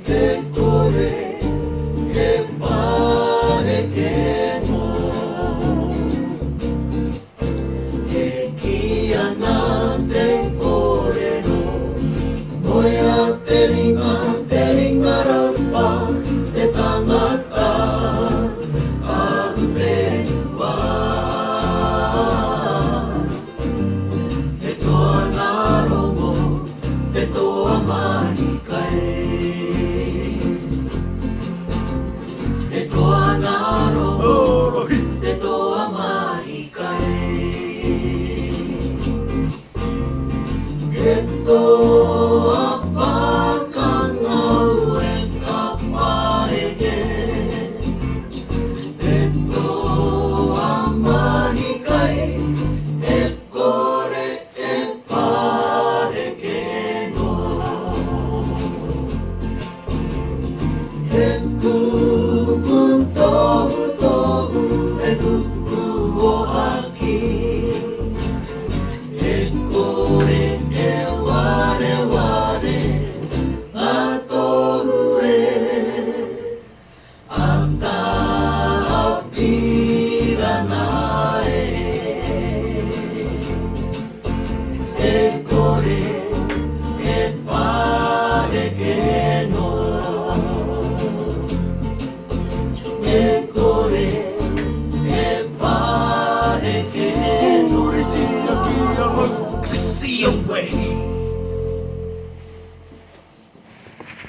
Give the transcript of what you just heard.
Te kore he paheke no He kia nā te kore no Noia te ringa raupa Te tangata ahu whenua He toa nā rongo, te toa mahi kai Te toa nā rongo, te toa mahi kai He toa pakangau e ka paheke Te toa mahi kai e kore e paheke no He kupu tohu tohu e kupu o hake